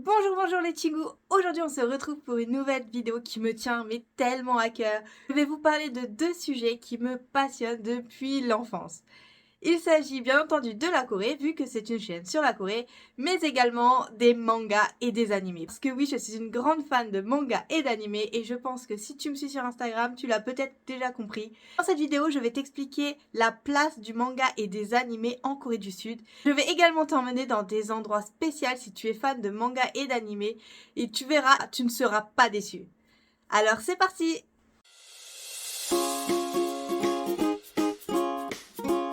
Bonjour les Chingu. Aujourd'hui on se retrouve pour une nouvelle vidéo qui me tient mais tellement à cœur. Je vais vous parler de deux sujets qui me passionnent depuis l'enfance. Il s'agit bien entendu de la Corée, vu que c'est une chaîne sur la Corée, mais également des mangas et des animés. Parce que oui, je suis une grande fan de mangas et d'animés, et je pense que si tu me suis sur Instagram, tu l'as peut-être déjà compris. Dans cette vidéo, je vais t'expliquer la place du manga et des animés en Corée du Sud. Je vais également t'emmener dans des endroits spéciaux si tu es fan de mangas et d'animés, et tu verras, tu ne seras pas déçu. Alors c'est parti!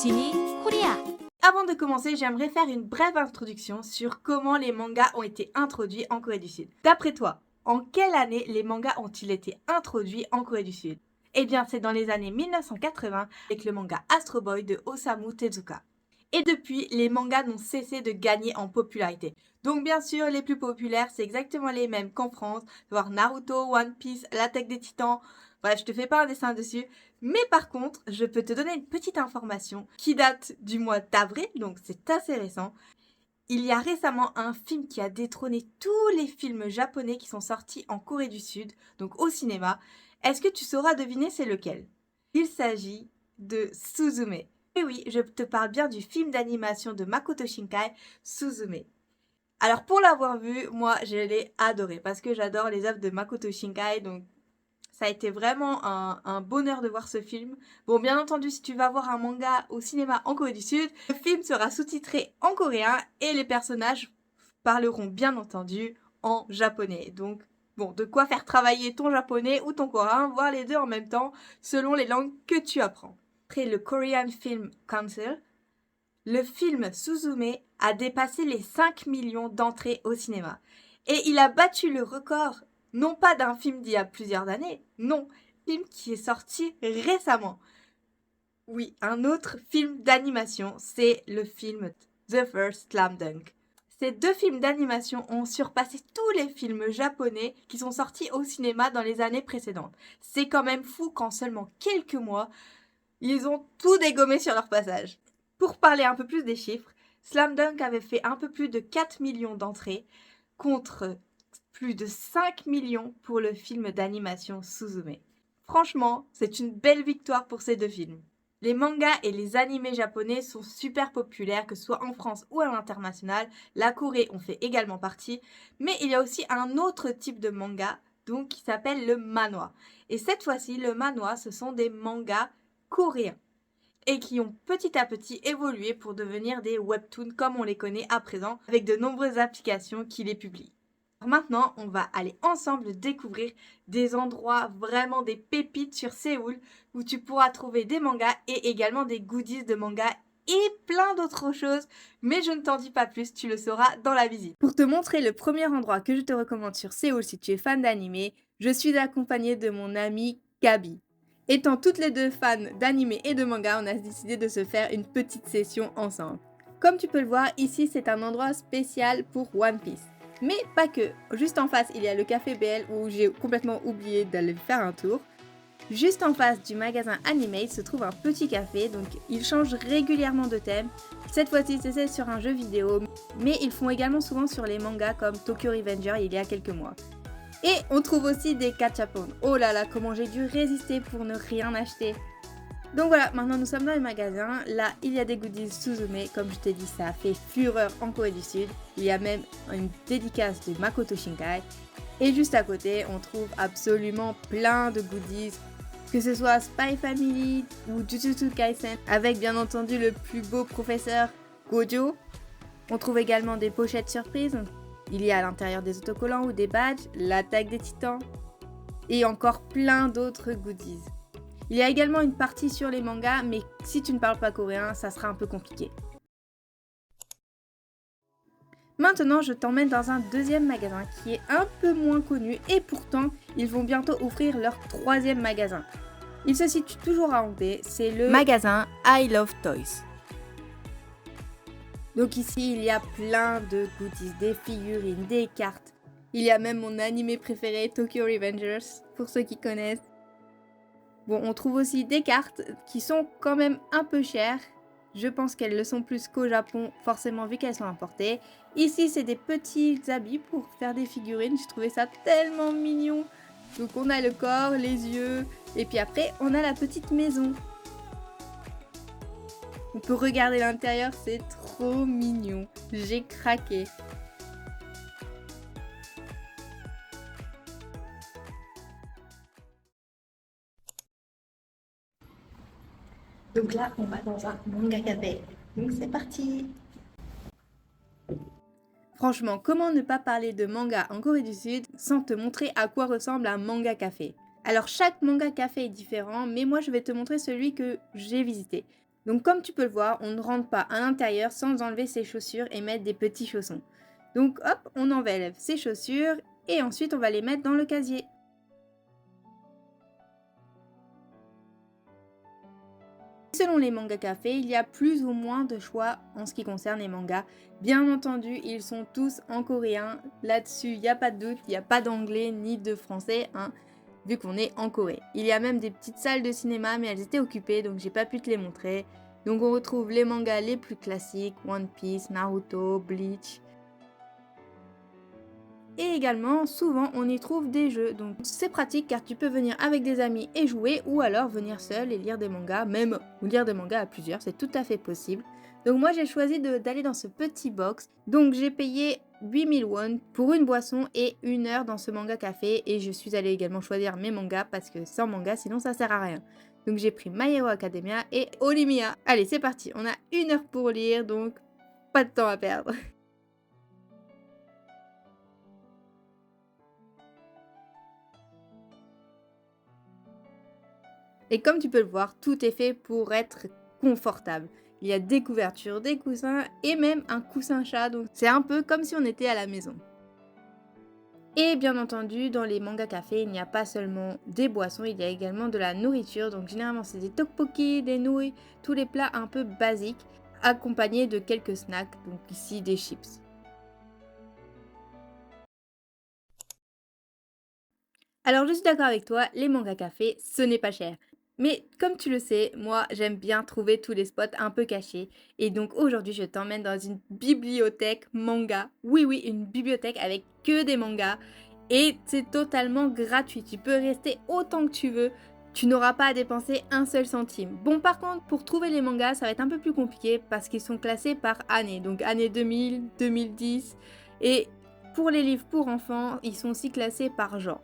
Jimmy Korea. Avant de commencer, j'aimerais faire une brève introduction sur comment les mangas ont été introduits en Corée du Sud. D'après toi, en quelle année les mangas ont-ils été introduits en Corée du Sud? Eh bien, c'est dans les années 1980 avec le manga Astro Boy de Osamu Tezuka. Et depuis, les mangas n'ont cessé de gagner en popularité. Donc bien sûr, les plus populaires, c'est exactement les mêmes qu'en France, voir Naruto, One Piece, l'Attaque des Titans. Bref, je te fais pas un dessin dessus. Mais par contre, je peux te donner une petite information qui date du mois d'avril, donc c'est assez récent. Il y a récemment un film qui a détrôné tous les films japonais qui sont sortis en Corée du Sud, donc au cinéma. Est-ce que tu sauras deviner c'est lequel? Il s'agit de Suzume. Et oui, je te parle bien du film d'animation de Makoto Shinkai, Suzume. Alors pour l'avoir vu, moi je l'ai adoré parce que j'adore les œuvres de Makoto Shinkai, donc ça a été vraiment un bonheur de voir ce film. Bon, bien entendu, si tu vas voir un manga au cinéma en Corée du Sud, le film sera sous-titré en coréen et les personnages parleront bien entendu en japonais. Donc, bon, de quoi faire travailler ton japonais ou ton coréen, voire les deux en même temps, selon les langues que tu apprends. Après le Korean Film Council, le film Suzume a dépassé les 5 millions d'entrées au cinéma. Et il a battu le record, non pas d'un film d'il y a plusieurs années, non, film qui est sorti récemment. Oui, un autre film d'animation, c'est le film The First Slam Dunk. Ces deux films d'animation ont surpassé tous les films japonais qui sont sortis au cinéma dans les années précédentes. C'est quand même fou qu'en seulement quelques mois, ils ont tout dégommé sur leur passage. Pour parler un peu plus des chiffres, Slam Dunk avait fait un peu plus de 4 millions d'entrées contre plus de 5 millions pour le film d'animation Suzume. Franchement, c'est une belle victoire pour ces deux films. Les mangas et les animés japonais sont super populaires, que ce soit en France ou à l'international. La Corée en fait également partie. Mais il y a aussi un autre type de manga, donc qui s'appelle le manhwa. Et cette fois-ci, le manhwa, ce sont des mangas coréens et qui ont petit à petit évolué pour devenir des webtoons comme on les connaît à présent, avec de nombreuses applications qui les publient. Alors maintenant, on va aller ensemble découvrir des endroits vraiment des pépites sur Séoul où tu pourras trouver des mangas et également des goodies de mangas et plein d'autres choses, mais je ne t'en dis pas plus, tu le sauras dans la visite. Pour te montrer le premier endroit que je te recommande sur Séoul si tu es fan d'anime, je suis accompagnée de mon amie Gabi. Étant toutes les deux fans d'anime et de manga, on a décidé de se faire une petite session ensemble. Comme tu peux le voir, ici c'est un endroit spécial pour One Piece. Mais pas que. Juste en face, il y a le café BL où j'ai complètement oublié d'aller faire un tour. Juste en face du magasin Animate se trouve un petit café, donc ils changent régulièrement de thème. Cette fois-ci, c'est sur un jeu vidéo, mais ils font également souvent sur les mangas comme Tokyo Revenger il y a quelques mois. Et on trouve aussi des gachapon. Oh là là, comment j'ai dû résister pour ne rien acheter. Donc voilà, maintenant nous sommes dans le magasin. Là, il y a des goodies Suzume. Comme je t'ai dit, ça a fait fureur en Corée du Sud. Il y a même une dédicace de Makoto Shinkai. Et juste à côté, on trouve absolument plein de goodies. Que ce soit Spy Family ou Jujutsu Kaisen. Avec bien entendu le plus beau professeur Gojo. On trouve également des pochettes surprises. Il y a à l'intérieur des autocollants ou des badges, l'attaque des titans. Et encore plein d'autres goodies. Il y a également une partie sur les mangas, mais si tu ne parles pas coréen, ça sera un peu compliqué. Maintenant, je t'emmène dans un deuxième magasin qui est un peu moins connu et pourtant, ils vont bientôt ouvrir leur troisième magasin. Il se situe toujours à Hongdae, c'est le magasin I Love Toys. Donc ici, il y a plein de goodies, des figurines, des cartes. Il y a même mon animé préféré, Tokyo Revengers, pour ceux qui connaissent. Bon, on trouve aussi des cartes qui sont quand même un peu chères. Je pense qu'elles le sont plus qu'au Japon, forcément vu qu'elles sont importées. Ici, c'est des petits habits pour faire des figurines. Je trouvais ça tellement mignon. Donc on a le corps, les yeux, et puis après, on a la petite maison. On peut regarder l'intérieur, c'est trop mignon. J'ai craqué. Donc là, on va dans un manga café. Donc c'est parti! Franchement, comment ne pas parler de manga en Corée du Sud sans te montrer à quoi ressemble un manga café? Alors chaque manga café est différent, mais moi je vais te montrer celui que j'ai visité. Donc comme tu peux le voir, on ne rentre pas à l'intérieur sans enlever ses chaussures et mettre des petits chaussons. Donc hop, on enlève ses chaussures et ensuite on va les mettre dans le casier. Selon les mangas cafés, il y a plus ou moins de choix en ce qui concerne les mangas. Bien entendu, ils sont tous en coréen. Là-dessus, il n'y a pas de doute, il n'y a pas d'anglais ni de français, hein, vu qu'on est en Corée. Il y a même des petites salles de cinéma, mais elles étaient occupées, donc j'ai pas pu te les montrer. Donc on retrouve les mangas les plus classiques, One Piece, Naruto, Bleach. Et également, souvent, on y trouve des jeux. Donc c'est pratique car tu peux venir avec des amis et jouer, ou alors venir seul et lire des mangas, même ou lire des mangas à plusieurs, c'est tout à fait possible. Donc moi j'ai choisi d'aller dans ce petit box. Donc j'ai payé 8000 won pour une boisson et 1 heure dans ce manga café. Et je suis allée également choisir mes mangas parce que sans manga sinon ça sert à rien. Donc j'ai pris My Hero Academia et Olimia. Allez c'est parti, on a 1 heure pour lire, donc pas de temps à perdre. Et comme tu peux le voir, tout est fait pour être confortable. Il y a des couvertures, des coussins et même un coussin chat, donc c'est un peu comme si on était à la maison. Et bien entendu, dans les mangas cafés, il n'y a pas seulement des boissons, il y a également de la nourriture. Donc généralement, c'est des tteokbokki, des nouilles, tous les plats un peu basiques, accompagnés de quelques snacks, donc ici des chips. Alors je suis d'accord avec toi, les mangas cafés, ce n'est pas cher. Mais comme tu le sais, moi j'aime bien trouver tous les spots un peu cachés. Et donc aujourd'hui je t'emmène dans une bibliothèque manga. Oui oui, une bibliothèque avec que des mangas. Et c'est totalement gratuit, tu peux rester autant que tu veux. Tu n'auras pas à dépenser un seul centime. Bon par contre, pour trouver les mangas, ça va être un peu plus compliqué parce qu'ils sont classés par année. Donc année 2000, 2010. Et pour les livres pour enfants, ils sont aussi classés par genre.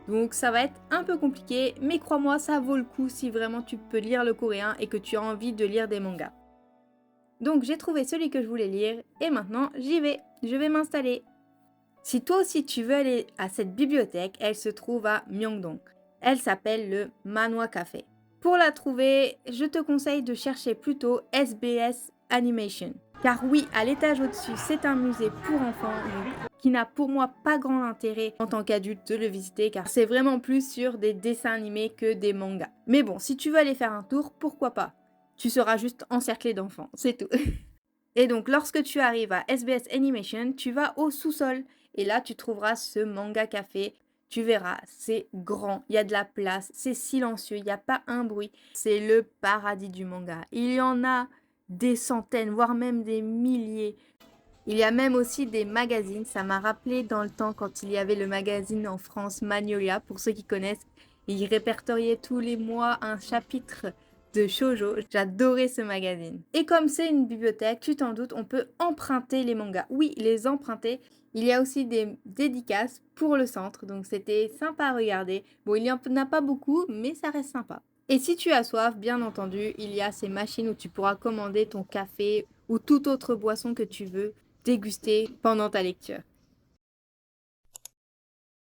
Donc ça va être un peu compliqué, mais crois-moi, ça vaut le coup si vraiment tu peux lire le coréen et que tu as envie de lire des mangas. Donc j'ai trouvé celui que je voulais lire et maintenant j'y vais, je vais m'installer. Si toi aussi tu veux aller à cette bibliothèque, elle se trouve à Myeongdong. Elle s'appelle le Manhwa Café. Pour la trouver, je te conseille de chercher plutôt SBS Animation. Car oui, à l'étage au-dessus, c'est un musée pour enfants qui n'a pour moi pas grand intérêt en tant qu'adulte de le visiter car c'est vraiment plus sur des dessins animés que des mangas. Mais bon, si tu veux aller faire un tour, pourquoi pas? Tu seras juste encerclé d'enfants, c'est tout. Et donc lorsque tu arrives à SBS Animation, tu vas au sous-sol et là tu trouveras ce manga café. Tu verras, c'est grand, il y a de la place, c'est silencieux, il n'y a pas un bruit. C'est le paradis du manga. Il y en a des centaines, voire même des milliers. Il y a même aussi des magazines, ça m'a rappelé dans le temps quand il y avait le magazine en France Magnolia, pour ceux qui connaissent. Il répertoriait tous les mois un chapitre de shoujo. J'adorais ce magazine. Et comme c'est une bibliothèque, tu t'en doutes, on peut emprunter les mangas. Oui, les emprunter. Il y a aussi des dédicaces pour le centre, donc c'était sympa à regarder. Bon, il n'y en a pas beaucoup, mais ça reste sympa. Et si tu as soif, bien entendu, il y a ces machines où tu pourras commander ton café ou toute autre boisson que tu veux déguster pendant ta lecture.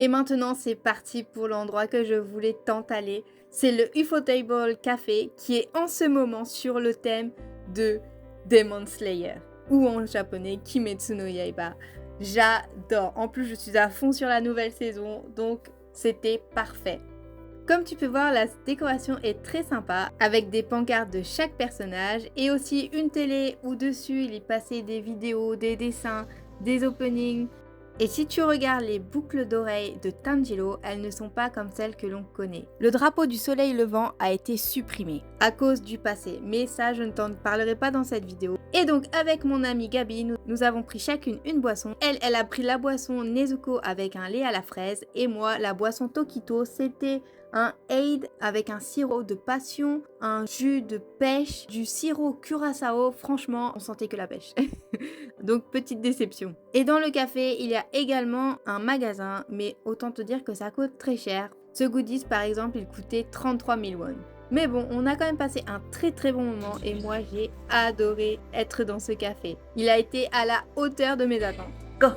Et maintenant, c'est parti pour l'endroit que je voulais tant aller. C'est le Ufotable Café qui est en ce moment sur le thème de Demon Slayer ou en japonais Kimetsu no Yaiba. J'adore. En plus, je suis à fond sur la nouvelle saison, donc c'était parfait. Comme tu peux voir, la décoration est très sympa avec des pancartes de chaque personnage et aussi une télé où dessus il est passé des vidéos, des dessins, des openings. Et si tu regardes les boucles d'oreilles de Tanjiro, elles ne sont pas comme celles que l'on connaît. Le drapeau du soleil levant a été supprimé à cause du passé, mais ça je ne t'en parlerai pas dans cette vidéo. Et donc avec mon amie Gabi, nous avons pris chacune une boisson. Elle a pris la boisson Nezuko avec un lait à la fraise et moi la boisson Tokito, c'était un aid avec un sirop de passion, un jus de pêche, du sirop curaçao, franchement on sentait que la pêche. Donc petite déception. Et dans le café, il y a également un magasin, mais autant te dire que ça coûte très cher. Ce goodies par exemple, il coûtait 33 000 won. Mais bon, on a quand même passé un très bon moment et moi j'ai adoré être dans ce café. Il a été à la hauteur de mes attentes. Go!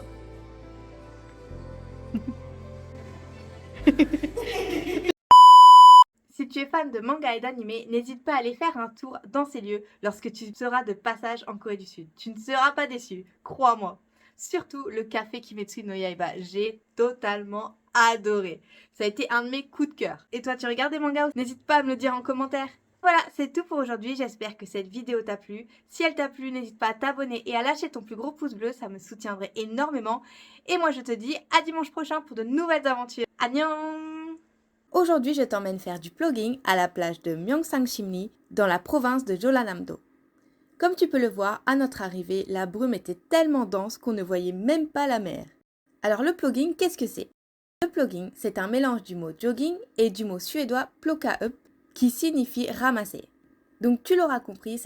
Si tu es fan de manga et d'anime, n'hésite pas à aller faire un tour dans ces lieux lorsque tu seras de passage en Corée du Sud. Tu ne seras pas déçu, crois-moi. Surtout le café Kimetsu no Yaiba, j'ai totalement adoré. Ça a été un de mes coups de cœur. Et toi, tu regardes des mangas? N'hésite pas à me le dire en commentaire. Voilà, c'est tout pour aujourd'hui. J'espère que cette vidéo t'a plu. Si elle t'a plu, n'hésite pas à t'abonner et à lâcher ton plus gros pouce bleu, ça me soutiendrait énormément. Et moi, je te dis à dimanche prochain pour de nouvelles aventures. Annyeong! Aujourd'hui, je t'emmène faire du plugging à la plage de Myeongsangbsimli dans la province de Jeollanam-do. Comme tu peux le voir, à notre arrivée, la brume était tellement dense qu'on ne voyait même pas la mer. Alors le plugging, qu'est-ce que c'est? Le plugging, c'est un mélange du mot jogging et du mot suédois plocka up qui signifie ramasser. Donc tu l'auras compris,